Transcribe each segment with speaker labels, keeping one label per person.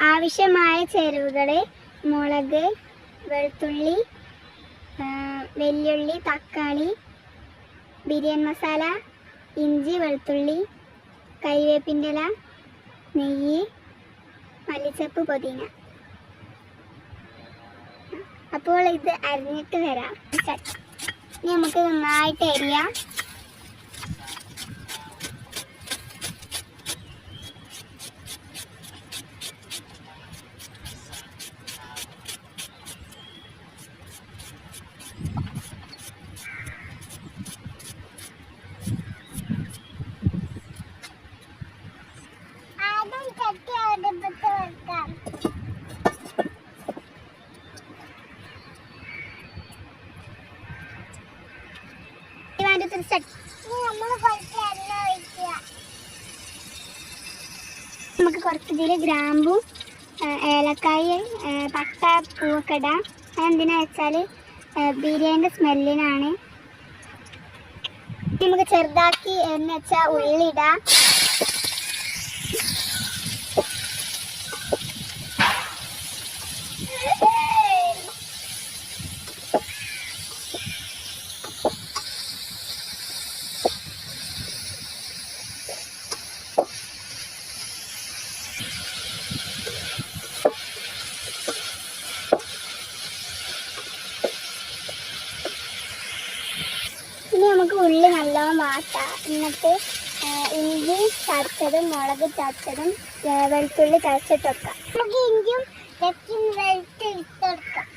Speaker 1: ആവശ്യമായ ചേരുവകൾ: മുളക്, വെളുത്തുള്ളി, വെല്ലുള്ളി, തക്കാളി, ബിരിയാണി മസാല, ഇഞ്ചി, വെളുത്തുള്ളി, കരിവേപ്പിൻ്റെ ഇല, നെയ്യ്, മല്ലിച്ചപ്പ്, പുതിന. അപ്പോൾ ഇത് അരിഞ്ഞിട്ട് വരാം. ഇനി നമുക്ക് നന്നായിട്ട് അരിയാം. നമുക്ക് കുറച്ച് ഇതിൽ ഗ്രാമ്പും ഏലക്കായ, പട്ട, പൂവൊക്കെ ഇടാം. അതെന്തിനാ വെച്ചാൽ ബിരിയാണിൻ്റെ സ്മെല്ലിനാണ്. നമുക്ക് ചെറുതാക്കി എന്ന് വെച്ചാൽ ഉള്ളി ഇടാം. ഇനി നമുക്ക് ഉള്ളി നല്ലോണം വാട്ടാം. എന്നിട്ട് ഇഞ്ചി ചതച്ചതും മുളക് ചതച്ചതും വെളുത്തുള്ളി ചതച്ചിട്ട് വെക്കാം. നമുക്ക് ഇഞ്ചിയും വെളുത്തിട്ടെടുക്കാം.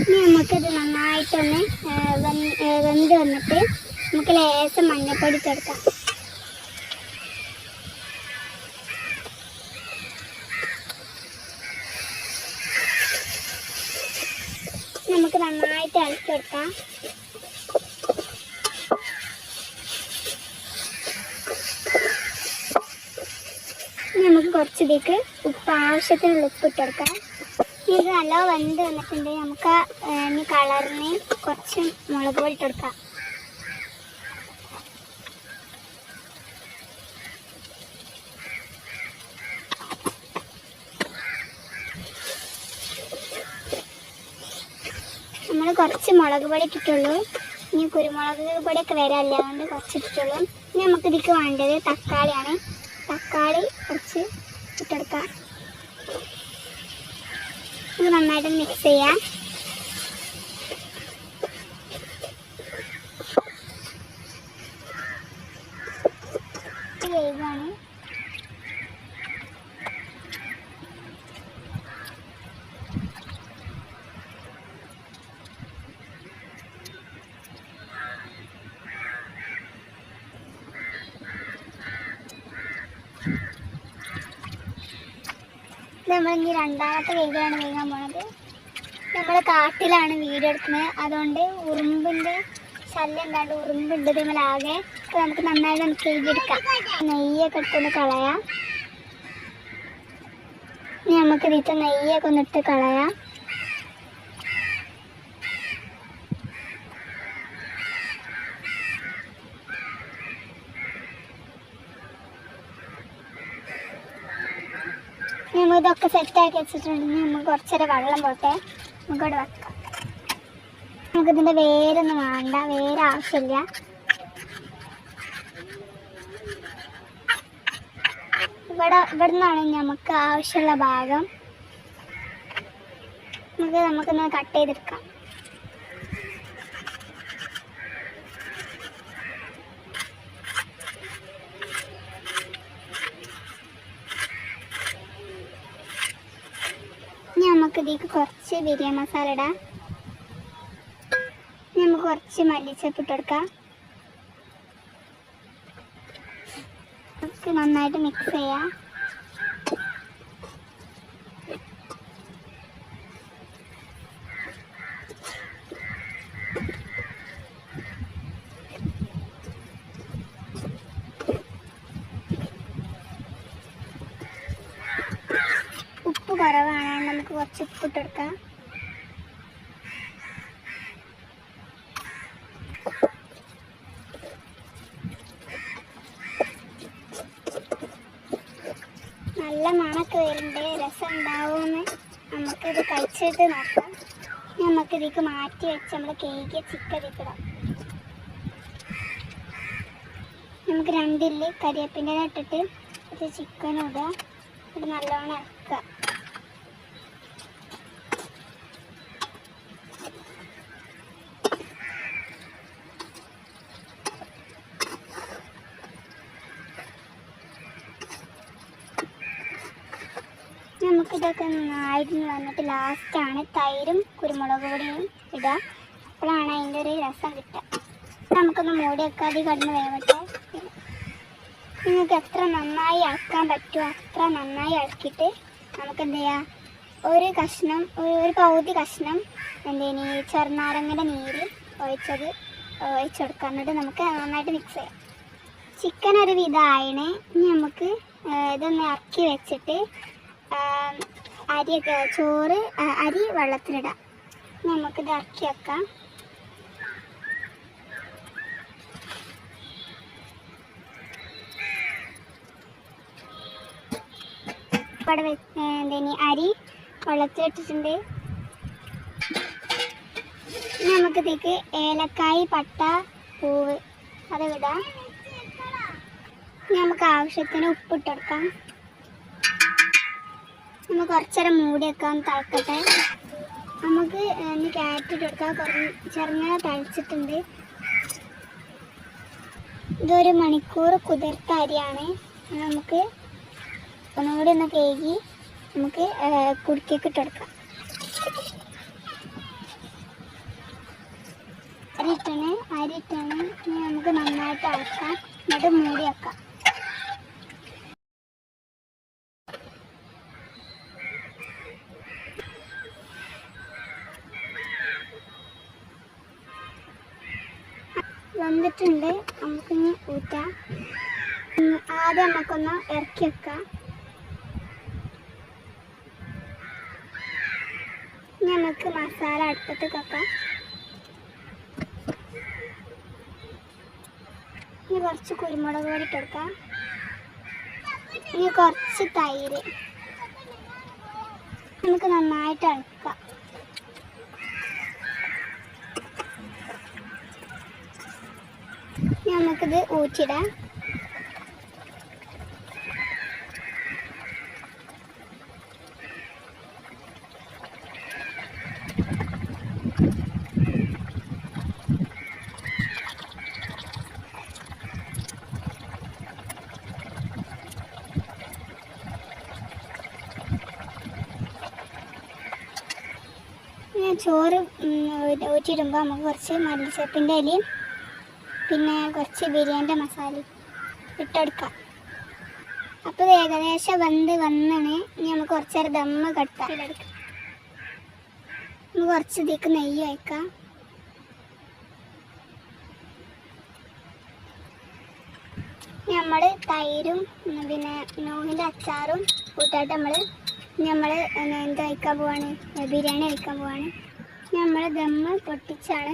Speaker 1: ഇനി നമുക്കിത് നന്നായിട്ടൊന്ന് വെന്ത് വന്നിട്ട് നമുക്ക് ലേശം മഞ്ഞൾപ്പൊടി ചേർക്കാം. നമുക്ക് നന്നായിട്ട് ഇളക്കിയെടുക്കാം. നമുക്ക് കുറച്ചിലേക്ക് ഉപ്പ്, ആവശ്യത്തിനുള്ള ഉപ്പ് ഇട്ടെടുക്കാം. ഇത് നല്ല വെന്ത് വന്നിട്ടുണ്ടെങ്കിൽ നമുക്ക് ഇനി കളറിന് കുറച്ച് മുളക് പൊടി ഇട്ടെടുക്കാം. നമ്മൾ കുറച്ച് മുളക് പൊടി ഇട്ടിട്ടുള്ളൂ. ഇനി കുരുമുളക് പൊടിയൊക്കെ വരാമല്ല, അതുകൊണ്ട് കുറച്ച് ഇട്ടിട്ടുള്ളൂ. ഇനി നമുക്ക് ഇതിലേക്ക് വേണ്ടത് തക്കാളിയാണ്. തക്കാളി കുറച്ച് ഇട്ടെടുക്കാം. ഇത് നന്നായിട്ട് മിക്സ് ചെയ്യാം. വേവാണ്. നമ്മളിനി രണ്ടാമത്തെ വേഗമാണ് വേകാൻ പോണത്. നമ്മൾ കാട്ടിലാണ് വീഡിയോ എടുക്കുന്നത്, അതുകൊണ്ട് ഉറുമ്പിൻ്റെ ശല്യം എന്താണ്ട് ഉറുമ്പുണ്ട് ഇതിലാകെ. അപ്പോൾ നമുക്ക് നന്നായിട്ട് നമുക്ക് കഴുകിയെടുക്കാം. നെയ്യൊക്കെ ഇട്ടൊന്ന് കളയാം. ഇനി നമുക്ക് ഇതിട്ട് നെയ്യൊക്കെ ഒന്ന് ഇട്ട് കളയാം. നമ്മൾ ഇതൊക്കെ സെറ്റാക്കി വെച്ചിട്ടുണ്ടെങ്കിൽ നമുക്ക് കുറച്ചേരം വെള്ളം പോട്ടെ, നമുക്കിവിടെ വെക്കാം. നമുക്കിതിൻ്റെ വേരൊന്നും വേണ്ട, വേര് ആവശ്യമില്ല. ഇവിടെ നിന്നാണ് നമുക്ക് ആവശ്യമുള്ള ഭാഗം. നമുക്കൊന്ന് കട്ട് ചെയ്തെടുക്കാം. നമുക്ക് ഇതിലേക്ക് കുറച്ച് ബിരിയാണി മസാല ഇടാം. നമുക്ക് കുറച്ച് മല്ലിച്ചപ്പ് ഇട്ടെടുക്കാം. നമുക്ക് നന്നായിട്ട് മിക്സ് ചെയ്യാം. ഉപ്പ് കുറവാണ്, നമുക്ക് കുറച്ച് ഉപ്പ് ഇട്ടെടുക്കാം. നല്ല മണമൊക്കെ വരുന്നുണ്ട്. രസം ഉണ്ടാവുമെന്ന് നമുക്കിത് കഴിച്ചിട്ട് നോക്കാം. നമുക്കിതിലേക്ക് മാറ്റി വെച്ച് നമ്മൾ കേക്കിയ ചിക്കൻ ഇതിക്കിടാം. നമുക്ക് 2 ഇല്ലി കരിവേപ്പിൻ്റെ ഇട്ടിട്ട് ഇത് ചിക്കനും ഇടുക. ഇത് നല്ലോണം ഇറക്കുക. നമുക്കിതൊക്കെ നന്നായിട്ട് വന്നിട്ട് ലാസ്റ്റാണ് തൈരും കുരുമുളക് പൊടിയും ഇടുക. അപ്പോഴാണ് അതിൻ്റെ ഒരു രസം കിട്ടുക. നമുക്കൊന്ന് മൂടി വെക്കാതെ കടന്ന് വേവട്ടെ. നിങ്ങൾക്ക് എത്ര നന്നായി ഇളക്കാൻ പറ്റുമോ അത്ര നന്നായി ഇളക്കിയിട്ട് നമുക്ക് എന്ത് ചെയ്യാം, ഒരു പകുതി കഷ്ണം എന്തേനി ചെറുനാരങ്ങയുടെ നീര് ഒഴിച്ചെടുക്കാം. എന്നിട്ട് നമുക്ക് നന്നായിട്ട് മിക്സ് ചെയ്യാം. ചിക്കൻ ഒരു വിധമായിന്. ഇനി നമുക്ക് ഇതൊന്ന് ഇറക്കി വെച്ചിട്ട് അരി വെള്ളത്തിലിടാം. നമുക്കിത് ഇറക്കി വെക്കാം. ഇവിടെ അരി വെള്ളത്തിലിട്ടിട്ടുണ്ട്. നമുക്കിതേക്ക് ഏലക്കായ്, പട്ട, പൂവ് അത് ഇടാം. നമുക്ക് ആവശ്യത്തിന് ഉപ്പിട്ടെടുക്കാം. നമുക്ക് കുറച്ചേരം മൂടി വെക്കാം, തിളക്കട്ടെ. നമുക്ക് ക്യാരറ്റ് ഇട്ടെടുക്കാം. ചെറുങ്ങനെ തളിച്ചിട്ടുണ്ട്. ഇതൊരു മണിക്കൂർ കുതിർത്ത അരിയാണ്. നമുക്ക് ഒന്നുകൂടി ഒന്ന് കേകി നമുക്ക് കുടുക്കിയൊക്കെ ഇട്ടെടുക്കാം. അരി ഇട്ടാണ് ഇനി നമുക്ക് നന്നായിട്ട് ഇളക്കാം. എന്നിട്ട് മൂടി വെക്കാം. വന്നിട്ടുണ്ട്. നമുക്കിനി ഊറ്റാം. ആദ്യം നമുക്കൊന്ന് ഇറക്കി വെക്കാം. നമുക്ക് മസാല അടുപ്പത്ത് വെക്കാം. ഇനി കുറച്ച് കുരുമുളക് പൊടി ഇട്ടെടുക്കാം. ഇനി കുറച്ച് തൈര് നമുക്ക് നന്നായിട്ട് ഇളക്കാം. നമുക്കിത് ഊറ്റിടാം. ചോറ് ഊറ്റിയിടുമ്പോൾ നമുക്ക് കുറച്ച് മല്ലിച്ചപ്പിൻ്റെ ഇലയും പിന്നെ കുറച്ച് ബിരിയാണിൻ്റെ മസാല ഇട്ടെടുക്കാം. അപ്പോൾ ഏകദേശം വന്നാണ്. ഇനി നമുക്ക് കുറച്ച് നേരം ദമ്മ് കെട്ടാം. നമുക്ക് കുറച്ച് ഇതിലേക്ക് നെയ്യ് വയ്ക്കാം. നമ്മൾ തൈരും പിന്നെ നൂഹിൻ്റെ അച്ചാറും കൂട്ടായിട്ട് നമ്മൾ എന്ത് കഴിക്കാൻ പോവാണ്, ബിരിയാണി കഴിക്കാൻ പോവാണ്. നമ്മൾ ദമ്മ് പൊട്ടിച്ചാണ്.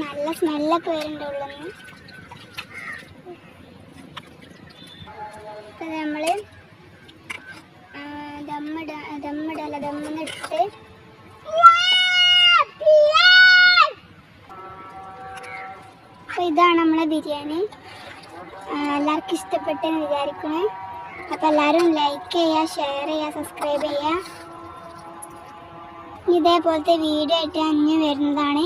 Speaker 1: നല്ല സ്മെല്ലൊക്കെ വരുന്നുണ്ട് ഉള്ളിൽ. അപ്പം നമ്മൾ ദമ്മിന്നിട്ട് അപ്പോൾ ഇതാണ് നമ്മളെ ബിരിയാണി. എല്ലാവർക്കും ഇഷ്ടപ്പെട്ടെന്ന് വിചാരിക്കണേ. അപ്പോൾ എല്ലാവരും ലൈക്ക് ചെയ്യുക, ഷെയർ ചെയ്യുക, സബ്സ്ക്രൈബ് ചെയ്യുക. ഇതേപോലത്തെ വീഡിയോ ആയിട്ട് അഞ്ഞ് വരുന്നതാണ്.